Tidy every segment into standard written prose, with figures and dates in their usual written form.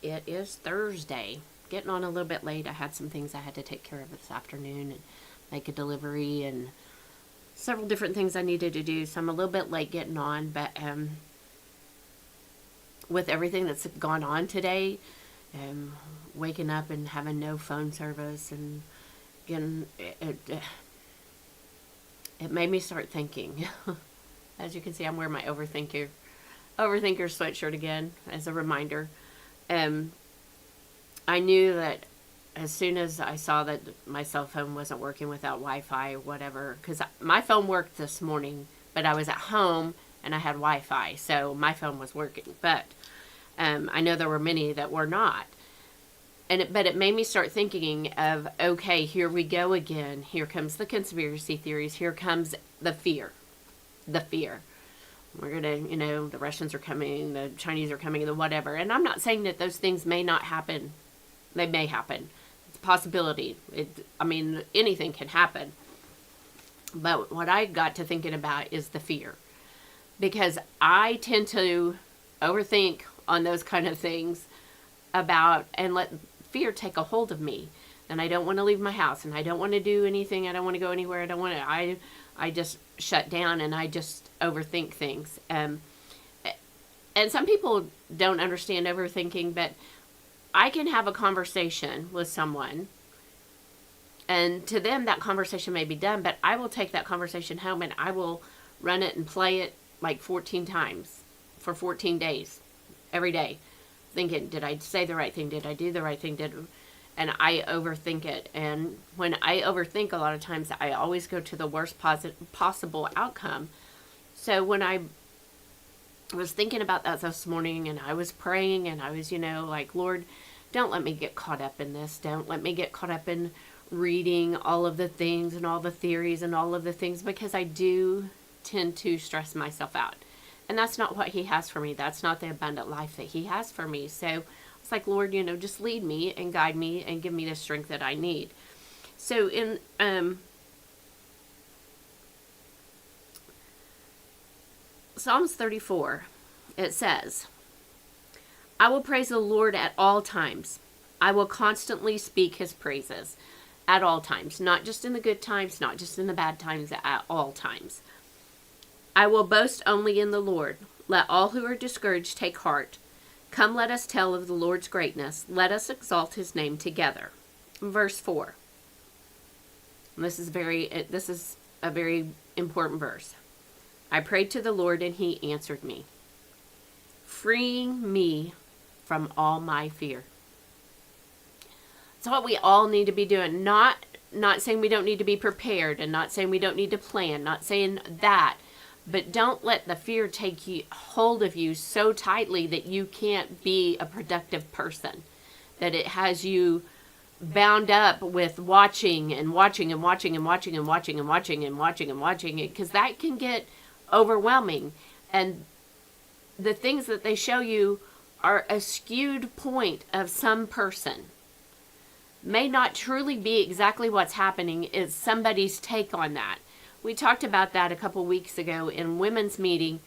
It is Thursday. Getting on a little bit late. I had some things I had to take care of this afternoon and make a delivery and several different things I needed to do. So I'm a little bit late getting on, but with everything that's gone on today, waking up and having no phone service and again, it made me start thinking. As you can see, I'm wearing my overthinker sweatshirt again as a reminder. I knew that as soon as I saw that my cell phone wasn't working without Wi-Fi or whatever, because my phone worked this morning, but I was at home and I had Wi-Fi, so my phone was working. But I know there were many that were not. But it made me start thinking of, okay, here we go again. Here comes the conspiracy theories. Here comes the fear. The fear. We're going to, the Russians are coming, the Chinese are coming, the whatever. And I'm not saying that those things may not happen. They may happen. It's a possibility. Anything can happen. But what I got to thinking about is the fear. Because I tend to overthink on those kind of things and let fear take a hold of me. And I don't want to leave my house, and I don't want to do anything. I don't want to go anywhere. I just shut down and I just overthink things. And some people don't understand overthinking, but I can have a conversation with someone, and to them that conversation may be done, but I will take that conversation home and I will run it and play it like 14 times for 14 days, every day, thinking, did I say the right thing? Did I do the right thing? And I overthink it. And when I overthink, a lot of times I always go to the worst possible outcome. So when I was thinking about that this morning, and I was praying, and I was, like, Lord, don't let me get caught up in this. Don't let me get caught up in reading all of the things and all the theories and all of the things, because I do tend to stress myself out. And that's not what he has for me. That's not the abundant life that he has for me. So it's like, Lord, just lead me and guide me and give me the strength that I need. So in Psalms 34, it says, I will praise the Lord at all times. I will constantly speak his praises at all times. Not just in the good times, not just in the bad times, at all times. I will boast only in the Lord. Let all who are discouraged take heart. Come, let us tell of the Lord's greatness. Let us exalt his name together. Verse 4. And this is a very important verse. I prayed to the Lord and he answered me, freeing me from all my fear. That's what we all need to be doing. Not saying we don't need to be prepared, and not saying we don't need to plan, not saying that. But don't let the fear take hold of you so tightly that you can't be a productive person. That it has you bound up with watching and watching and watching and watching and watching and watching and watching and watching it, because that can get overwhelming. And the things that they show you are a skewed point of some person. May not truly be exactly what's happening. It's somebody's take on that. We talked about that a couple weeks ago in women's meeting.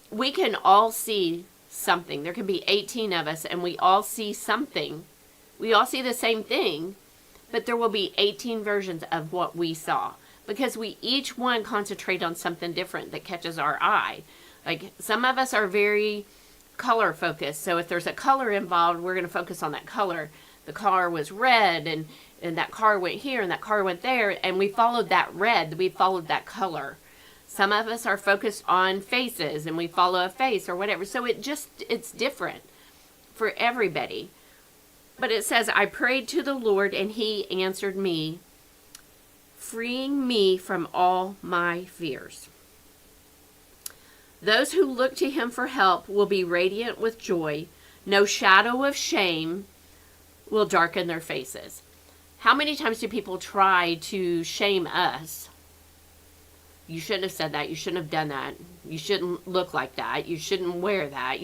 We can all see something. There can be 18 of us and we all see something. We all see the same thing, but there will be 18 versions of what we saw, because we each one concentrate on something different that catches our eye. Like, some of us are very color focused. So if there's a color involved, we're going to focus on that color. The car was red, and that car went here, and that car went there, and we followed that red. We followed that color. Some of us are focused on faces, and we follow a face or whatever. So it's different for everybody. But it says, I prayed to the Lord, and he answered me, freeing me from all my fears. Those who look to him for help will be radiant with joy. No shadow of shame will darken their faces. How many times do people try to shame us? You shouldn't have said that. You shouldn't have done that. You shouldn't look like that. You shouldn't wear that.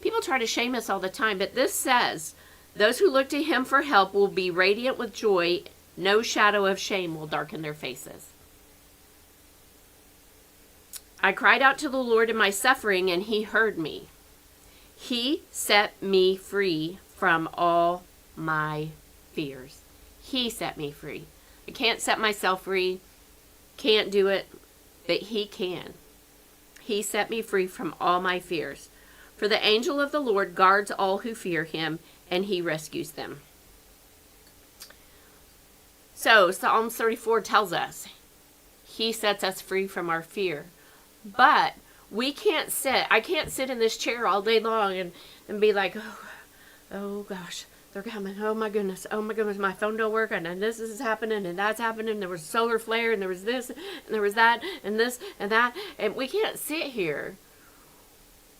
People try to shame us all the time. But this says, those who look to him for help will be radiant with joy. No shadow of shame will darken their faces. I cried out to the Lord in my suffering, and he heard me. He set me free from all my fears. He set me free. I can't set myself free, can't do it, but he can. He set me free from all my fears. For the angel of the Lord guards all who fear him, and he rescues them. So Psalms 34 tells us he sets us free from our fear. But I can't sit in this chair all day long and be like, oh gosh, they're coming. Oh my goodness, my phone don't work, and this is happening, and that's happening. There was a solar flare, and there was this, and there was that, and this, and that. And we can't sit here.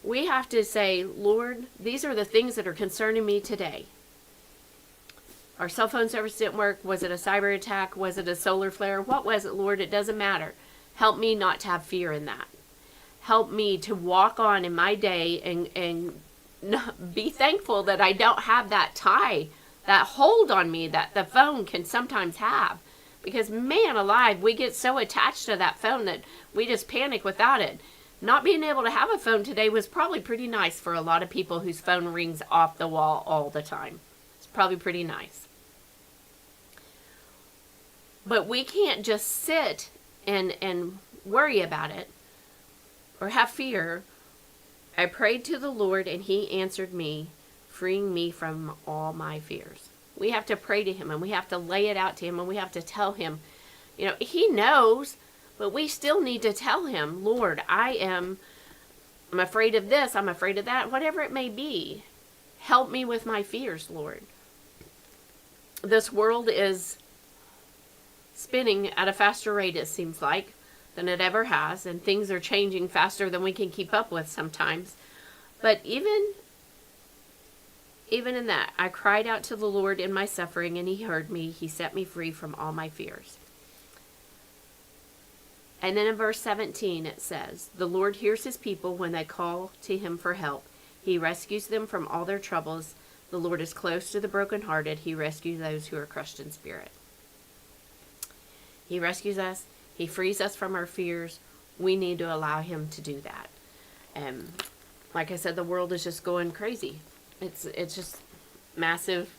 We have to say, Lord, these are the things that are concerning me today. Our cell phone service didn't work. Was it a cyber attack? Was it a solar flare? What was it, Lord? It doesn't matter. Help me not to have fear in that. Help me to walk on in my day and be thankful that I don't have that tie, that hold on me that the phone can sometimes have. Because man alive, we get so attached to that phone that we just panic without it. Not being able to have a phone today was probably pretty nice for a lot of people whose phone rings off the wall all the time. It's probably pretty nice. But we can't just sit and worry about it or have fear. I prayed to the Lord and he answered me, freeing me from all my fears. We have to pray to him, and we have to lay it out to him, and we have to tell him, he knows, but we still need to tell him, Lord, I'm afraid of this, I'm afraid of that, whatever it may be. Help me with my fears, Lord. This world is spinning at a faster rate, it seems like, than it ever has, and things are changing faster than we can keep up with sometimes. But even in that, I cried out to the Lord in my suffering, and he heard me. He set me free from all my fears. And then in verse 17 it says, the Lord hears his people when they call to him for help. He rescues them from all their troubles. The Lord is close to the brokenhearted. He rescues those who are crushed in spirit. He rescues us. He frees us from our fears. We need to allow him to do that. And like I said, the world is just going crazy. It's just massive.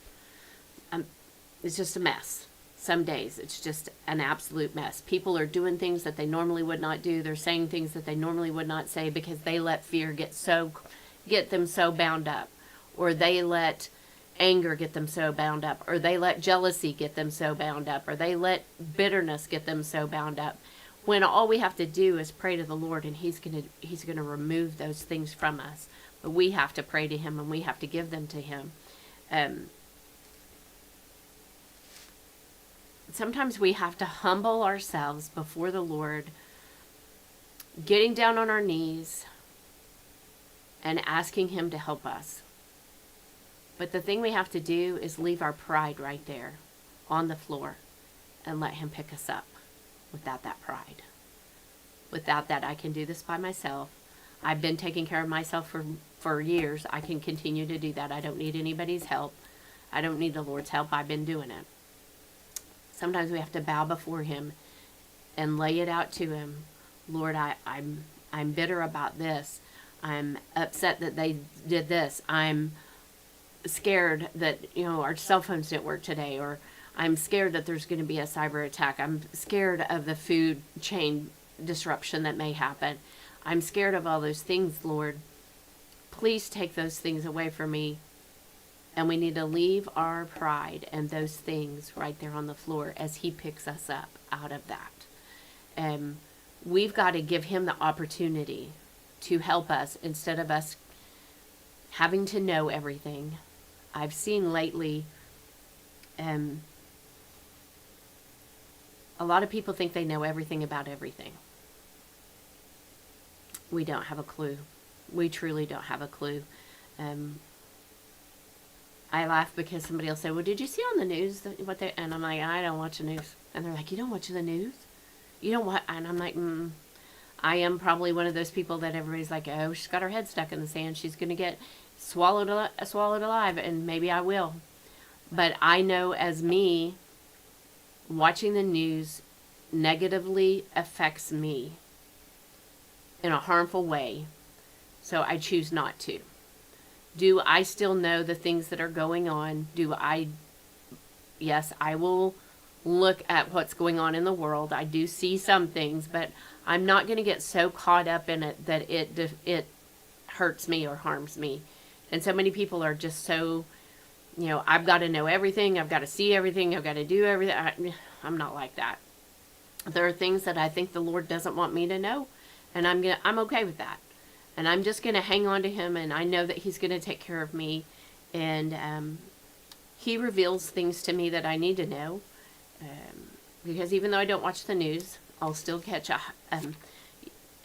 It's just a mess. Some days it's just an absolute mess. People are doing things that they normally would not do. They're saying things that they normally would not say because they let fear get them so bound up, or they let anger get them so bound up, or they let jealousy get them so bound up, or they let bitterness get them so bound up, when all we have to do is pray to the Lord, and he's gonna remove those things from us. But we have to pray to him, and we have to give them to him. Sometimes we have to humble ourselves before the Lord, getting down on our knees and asking him to help us. But the thing we have to do is leave our pride right there on the floor and let him pick us up without that pride. Without that, I can do this by myself. I've been taking care of myself for years. I can continue to do that. I don't need anybody's help. I don't need the Lord's help. I've been doing it. Sometimes we have to bow before him and lay it out to him. Lord, I'm bitter about this. I'm upset that they did this. I'm scared that, our cell phones didn't work today, or I'm scared that there's going to be a cyber attack. I'm scared of the food chain disruption that may happen. I'm scared of all those things, Lord. Please take those things away from me. And we need to leave our pride and those things right there on the floor as he picks us up out of that. And we've got to give him the opportunity to help us instead of us having to know everything. I've seen lately, a lot of people think they know everything about everything. We don't have a clue. We truly don't have a clue. I laugh because somebody will say, well, did you see on the news what they, and I'm like, I don't watch the news. And they're like, you don't watch the news? You don't watch? And I'm like, I am probably one of those people that everybody's like, oh, she's got her head stuck in the sand. She's going to get swallowed alive, and maybe I will. But I know as me, watching the news negatively affects me in a harmful way. So I choose not to. Do I still know the things that are going on? Yes, I will look at what's going on in the world. I do see some things, but I'm not going to get so caught up in it that it hurts me or harms me. And so many people are just so, I've got to know everything. I've got to see everything. I've got to do everything. I'm not like that. There are things that I think the Lord doesn't want me to know, and I'm okay with that. And I'm just going to hang on to him, and I know that he's going to take care of me. And he reveals things to me that I need to know. Because even though I don't watch the news, I'll still catch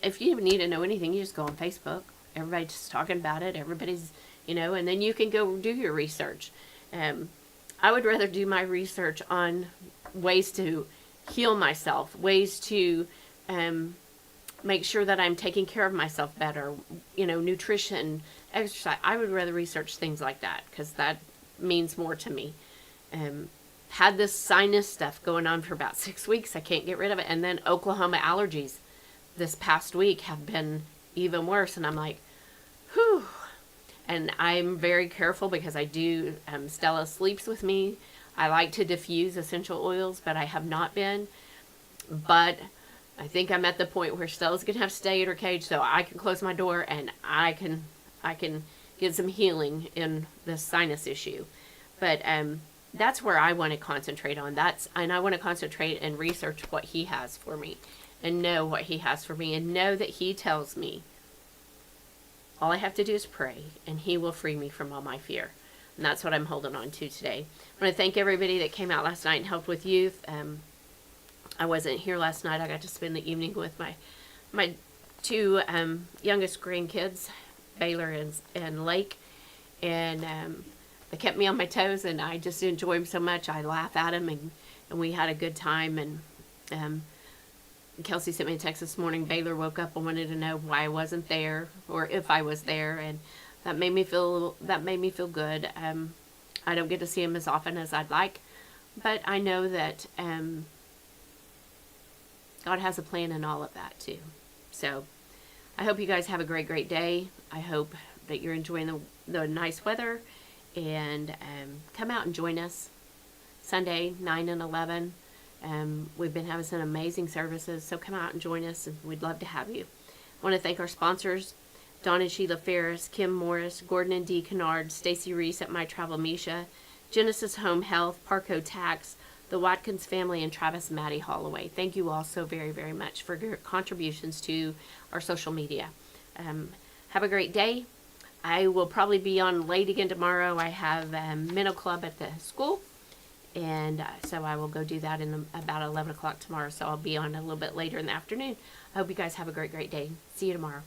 if you need to know anything, you just go on Facebook. Everybody's just talking about it. Everybody's, and then you can go do your research. I would rather do my research on ways to heal myself, ways to make sure that I'm taking care of myself better, nutrition, exercise. I would rather research things like that because that means more to me. Had this sinus stuff going on for about 6 weeks. I can't get rid of it. And then Oklahoma allergies this past week have been even worse. And I'm like, whew. And I'm very careful because I do, Stella sleeps with me. I like to diffuse essential oils, but I have not been. But I think I'm at the point where Stella's going to have to stay in her cage so I can close my door and I can get some healing in this sinus issue. But that's where I want to concentrate on. And I want to concentrate and research what he has for me and know what he has for me and know that he tells me all I have to do is pray and he will free me from all my fear. And that's what I'm holding on to today. I want to thank everybody that came out last night and helped with youth. I wasn't here last night. I got to spend the evening with my two youngest grandkids, Baylor and Lake. And they kept me on my toes, and I just enjoy them so much. I laugh at them, and we had a good time. And Kelsey sent me a text this morning. Baylor woke up and wanted to know why I wasn't there or if I was there, and that made me feel good. I don't get to see him as often as I'd like, but I know that God has a plan in all of that too. So I hope you guys have a great day. I hope that you're enjoying the nice weather, and come out and join us Sunday 9 and 11. We've been having some amazing services, so come out and join us, and we'd love to have you. I want to thank our sponsors, Dawn and Sheila Ferris, Kim Morris, Gordon and Dee Kennard, Stacy Reese at My Travel Misha, Genesis Home Health, Parco Tax, the Watkins family, and Travis Maddie Holloway. Thank you all so very, very much for your contributions to our social media. Have a great day. I will probably be on late again tomorrow. I have Minnow Club at the school, and so I will go do that in about 11 o'clock tomorrow, so I'll be on a little bit later in the afternoon. I hope you guys have a great day. See you tomorrow.